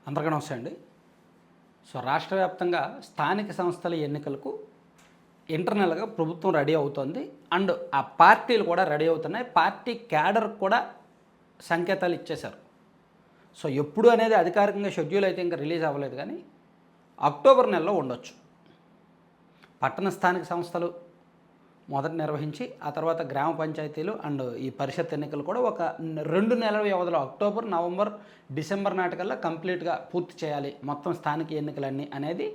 అందరికీ నమస్తే అండి. సో రాష్ట్ర వ్యాప్తంగా స్థానిక సంస్థల ఎన్నికలకు ఇంటర్నల్గా ప్రభుత్వం రెడీ అవుతోంది. అండ్ ఆ పార్టీలు కూడా రెడీ అవుతున్నాయి. పార్టీ క్యాడర్ కూడా సంకేతాలు ఇచ్చేశారు. సో ఎప్పుడు అనేది అధికారికంగా షెడ్యూల్ అయితే ఇంకా రిలీజ్ అవ్వలేదు, కానీ అక్టోబర్ నెలలో ఉండొచ్చు. పట్టణ స్థానిక సంస్థలు మొదట నిర్వహించి ఆ తర్వాత గ్రామ పంచాయతీలు అండ్ ఈ పరిషత్ ఎన్నికలు కూడా ఒక 2 నెలల వ్యవధిలో అక్టోబర్, నవంబర్, డిసెంబర్ నాటికల్లా కంప్లీట్గా పూర్తి చేయాలి మొత్తం స్థానిక ఎన్నికలన్నీ అనేది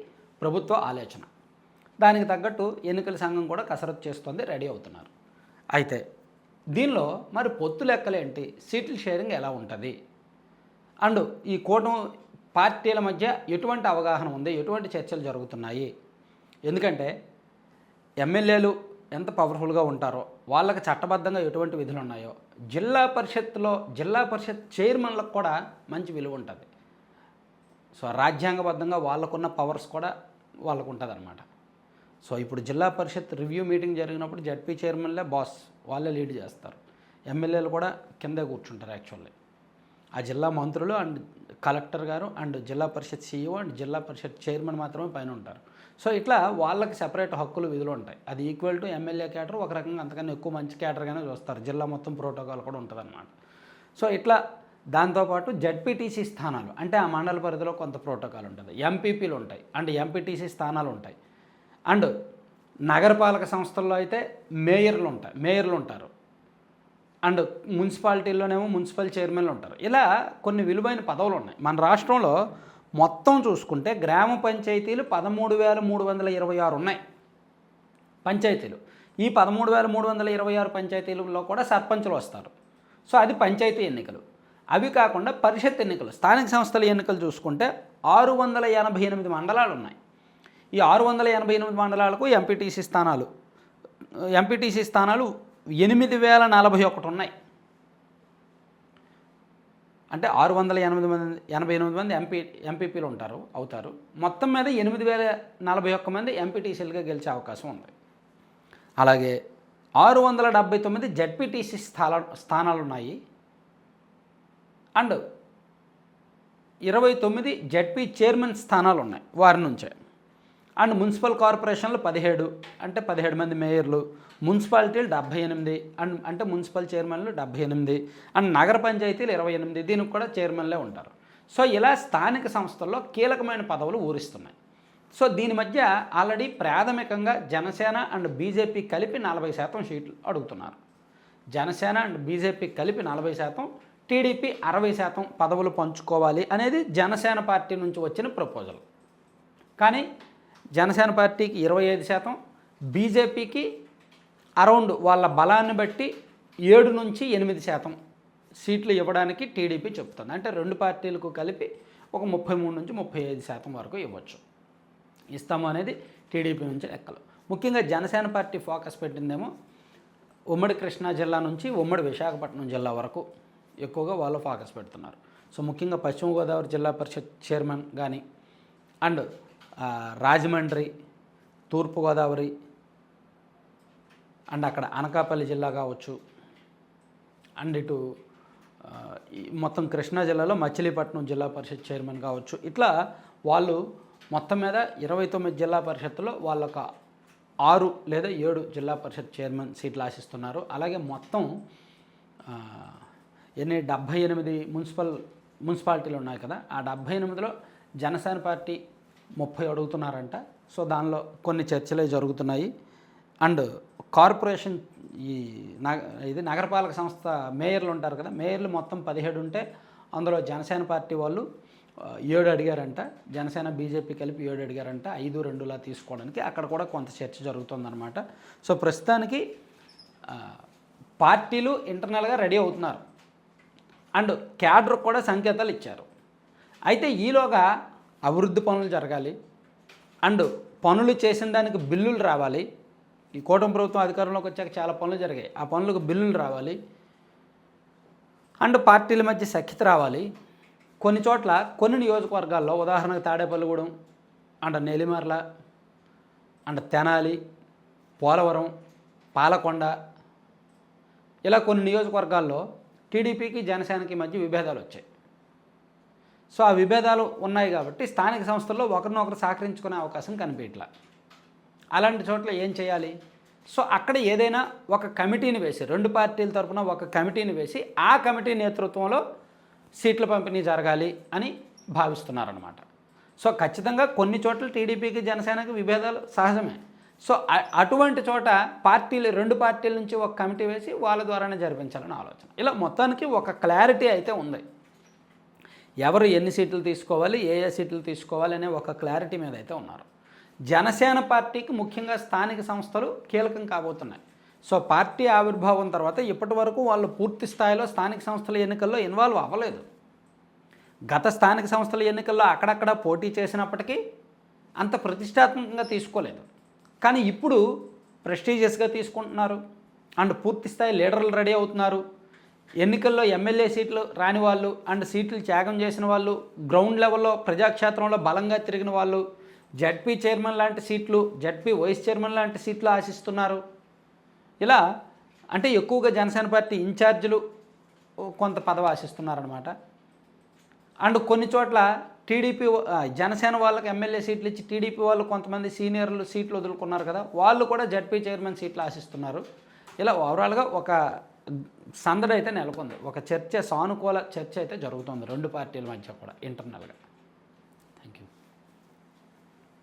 ప్రభుత్వ ఆలోచన. దానికి తగ్గట్టు ఎన్నికల సంఘం కూడా కసరత్తు చేస్తుంది, రెడీ అవుతున్నారు. అయితే దీనిలో మరి పొత్తు లెక్కలేంటి, సీట్ల షేరింగ్ ఎలా ఉంటుంది, అండ్ ఈ కూటమి పార్టీల మధ్య ఎటువంటి అవగాహన ఉంది, ఎటువంటి చర్చలు జరుగుతున్నాయి, ఎందుకంటే ఎమ్మెల్యేలు ఎంత పవర్ఫుల్గా ఉంటారో, వాళ్ళకి చట్టబద్ధంగా ఎటువంటి విధులు ఉన్నాయో, జిల్లా పరిషత్ చైర్మన్లకు కూడా మంచి విలువ ఉంటుంది. సో రాజ్యాంగబద్ధంగా వాళ్ళకున్న పవర్స్ కూడా వాళ్ళకు ఉంటుంది అనమాట. సో ఇప్పుడు జిల్లా పరిషత్ రివ్యూ మీటింగ్ జరిగినప్పుడు జడ్పీ చైర్మన్లే బాస్, వాళ్ళే లీడ్ చేస్తారు. ఎమ్మెల్యేలు కూడా కిందే కూర్చుంటారు. యాక్చువల్లీ ఆ జిల్లా మంత్రులు అండ్ కలెక్టర్ గారు అండ్ జిల్లా పరిషత్ సీఈఓ అండ్ జిల్లా పరిషత్ చైర్మన్ మాత్రమే పైన ఉంటారు. సో ఇట్లా వాళ్ళకి సెపరేట్ హక్కులు, విధులు ఉంటాయి. అది ఈక్వల్ టు ఎమ్మెల్యే క్యాడర్, ఒక రకంగా అంతకన్నా ఎక్కువ మంచి క్యాడర్గానే చూస్తారు. జిల్లా మొత్తం ప్రోటోకాల్ కూడా ఉంటుందన్నమాట. సో ఇట్లా దాంతోపాటు జడ్పీటీసీ స్థానాలు అంటే ఆ మండల పరిధిలో కొంత ప్రోటోకాల్ ఉంటుంది. ఎంపీపీలు ఉంటాయి అండ్ ఎంపీటీసీ స్థానాలు ఉంటాయి. అండ్ నగరపాలక సంస్థల్లో అయితే మేయర్లు ఉంటారు. అండ్ మున్సిపాలిటీల్లోనేమో మున్సిపల్ చైర్మన్లు ఉంటారు. ఇలా కొన్ని విలువైన పదవులు ఉన్నాయి. మన రాష్ట్రంలో మొత్తం చూసుకుంటే గ్రామ పంచాయతీలు 13,326 ఉన్నాయి పంచాయతీలు. ఈ 13,326 పంచాయతీలలో కూడా సర్పంచులు వస్తారు. సో అది పంచాయతీ ఎన్నికలు. అవి కాకుండా పరిషత్ ఎన్నికలు, స్థానిక సంస్థల ఎన్నికలు చూసుకుంటే 688 మండలాలు ఉన్నాయి. ఈ 688 మండలాలకు ఎంపీటీసీ స్థానాలు 8,041 ఉన్నాయి. అంటే 688 మంది ఎంపీపీలు అవుతారు. మొత్తం మీద 8,041 మంది ఎంపీటీసీలుగా గెలిచే అవకాశం ఉంది. అలాగే 679 జడ్పీటీసీ స్థానాలు ఉన్నాయి. అండ్ 29 జడ్పీ చైర్మన్ స్థానాలు ఉన్నాయి వారి నుంచే. అండ్ మున్సిపల్ కార్పొరేషన్లు 17, అంటే 17 మంది మేయర్లు. మున్సిపాలిటీలు 78 అంటే మున్సిపల్ చైర్మన్లు 78. అండ్ నగర పంచాయతీలు 28, దీనికి కూడా చైర్మన్లే ఉంటారు. సో ఇలా స్థానిక సంస్థల్లో కీలకమైన పదవులు ఊరిస్తున్నాయి. సో దీని మధ్య ఆల్రెడీ ప్రాథమికంగా జనసేన అండ్ బీజేపీ కలిపి 40% సీట్లు అడుగుతున్నారు. జనసేన అండ్ బీజేపీ కలిపి 40%, టీడీపీ 60% పదవులు పంచుకోవాలి అనేది జనసేన పార్టీ నుంచి వచ్చిన ప్రపోజల్. కానీ జనసేన పార్టీకి 25%, బీజేపీకి అరౌండ్ వాళ్ళ బలాన్ని బట్టి 7 నుంచి 8% సీట్లు ఇవ్వడానికి టీడీపీ చెప్తుంది. అంటే రెండు పార్టీలకు కలిపి ఒక 33 నుంచి 35% వరకు ఇవ్వచ్చు, ఇస్తాము అనేది టీడీపీ నుంచి లెక్కలు. ముఖ్యంగా జనసేన పార్టీ ఫోకస్ పెట్టిందేమో ఉమ్మడి కృష్ణా జిల్లా నుంచి ఉమ్మడి విశాఖపట్నం జిల్లా వరకు ఎక్కువగా వాళ్ళు ఫోకస్ పెడుతున్నారు. సో ముఖ్యంగా పశ్చిమ గోదావరి జిల్లా పరిషత్ చైర్మన్ కానీ, అండ్ రాజమండ్రి, తూర్పుగోదావరి అండ్ అక్కడ అనకాపల్లి జిల్లా కావచ్చు, అండ్ ఇటు మొత్తం కృష్ణా జిల్లాలో మచిలీపట్నం జిల్లా పరిషత్ చైర్మన్ కావచ్చు. ఇట్లా వాళ్ళు మొత్తం మీద 29 జిల్లా పరిషత్తులో వాళ్ళొక 6 లేదా 7 జిల్లా పరిషత్ చైర్మన్ సీట్లు ఆశిస్తున్నారు. అలాగే మొత్తం 78 మున్సిపాలిటీలు ఉన్నాయి కదా, ఆ 78లో జనసేన పార్టీ 30 అడుగుతున్నారంట. సో దానిలో కొన్ని చర్చలే జరుగుతున్నాయి. అండ్ కార్పొరేషన్ ఇది నగరపాలక సంస్థ మేయర్లు ఉంటారు కదా, మేయర్లు మొత్తం 17 ఉంటే అందులో జనసేన పార్టీ వాళ్ళు 7 అడిగారంట. జనసేన బీజేపీ కలిపి 7 అడిగారంట. 5-2లా తీసుకోవడానికి అక్కడ కూడా కొంత చర్చ జరుగుతుందన్నమాట. సో ప్రస్తుతానికి పార్టీలు ఇంటర్నల్గా రెడీ అవుతున్నారు అండ్ క్యాడర్ కూడా సంకేతాలు ఇచ్చారు. అయితే ఈలోగా అభివృద్ధి పనులు జరగాలి అండ్ పనులు చేసిన దానికి బిల్లులు రావాలి. ఈ కూటమి ప్రభుత్వం అధికారంలోకి వచ్చాక చాలా పనులు జరిగాయి, ఆ పనులకు బిల్లులు రావాలి. అండ్ పార్టీల మధ్య సఖ్యత రావాలి. కొన్ని చోట్ల కొన్ని నియోజకవర్గాల్లో, ఉదాహరణకు తాడేపల్లిగూడెం అండ్ నెల్లిమర్ల అండ్ తెనాలి, పోలవరం, పాలకొండ, ఇలా కొన్ని నియోజకవర్గాల్లో టీడీపీకి జనసేనకి మధ్య విభేదాలు వచ్చాయి. సో ఆ విభేదాలు ఉన్నాయి కాబట్టి స్థానిక సంస్థల్లో ఒకరినొకరు సహకరించుకునే అవకాశం కనిపించట్లా. అలాంటి చోట్ల ఏం చేయాలి? సో అక్కడ ఏదైనా ఒక కమిటీని వేసి, 2 పార్టీల తరఫున ఒక కమిటీని వేసి ఆ కమిటీ నేతృత్వంలో సీట్ల పంపిణీ జరగాలి అని భావిస్తున్నారన్నమాట. సో ఖచ్చితంగా కొన్ని చోట్ల టీడీపీకి జనసేనకి విభేదాలు సహజమే. సో అటువంటి చోట పార్టీలు 2 పార్టీల నుంచి ఒక కమిటీ వేసి వాళ్ళ ద్వారానే జరిపించాలని ఆలోచన. ఇలా మొత్తానికి ఒక క్లారిటీ అయితే ఉంది. ఎవరు ఎన్ని సీట్లు తీసుకోవాలి, ఏ సీట్లు తీసుకోవాలి అనే ఒక క్లారిటీ మీద అయితే ఉన్నారు. జనసేన పార్టీకి ముఖ్యంగా స్థానిక సంస్థలు కీలకం కాబోతున్నాయి. సో పార్టీ ఆవిర్భావం తర్వాత ఇప్పటి వరకు వాళ్ళు పూర్తి స్థాయిలో స్థానిక సంస్థల ఎన్నికల్లో ఇన్వాల్వ్ అవ్వలేదు. గత స్థానిక సంస్థల ఎన్నికల్లో అక్కడక్కడ పోటీ చేసినప్పటికీ అంత ప్రతిష్టాత్మకంగా తీసుకోలేదు. కానీ ఇప్పుడు ప్రెస్టీజియస్గా తీసుకుంటున్నారు అండ్ పూర్తి స్థాయి లీడర్లు రెడీ అవుతున్నారు. ఎన్నికల్లో ఎమ్మెల్యే సీట్లు రాని వాళ్ళు అండ్ సీట్లు త్యాగం చేసిన వాళ్ళు, గ్రౌండ్ లెవెల్లో ప్రజాక్షేత్రంలో బలంగా తిరిగిన వాళ్ళు, జడ్పీ చైర్మన్ లాంటి సీట్లు, జడ్పీ వైస్ చైర్మన్ లాంటి సీట్లు ఆశిస్తున్నారు. ఇలా అంటే ఎక్కువగా జనసేన పార్టీ ఇన్ఛార్జీలు కొంత పదవి ఆశిస్తున్నారనమాట. అండ్ కొన్ని చోట్ల టీడీపీ జనసేన వాళ్ళకి ఎమ్మెల్యే సీట్లు ఇచ్చి టీడీపీ వాళ్ళు కొంతమంది సీనియర్లు సీట్లు వదులుకున్నారు కదా, వాళ్ళు కూడా జడ్పీ చైర్మన్ సీట్లు ఆశిస్తున్నారు. ఇలా ఓవరాల్గా ఒక సందడి అయితే నెలకొంది. ఒక చర్చ, సానుకూల చర్చ అయితే జరుగుతుంది 2 పార్టీల మధ్య కూడా ఇంటర్నల్గా.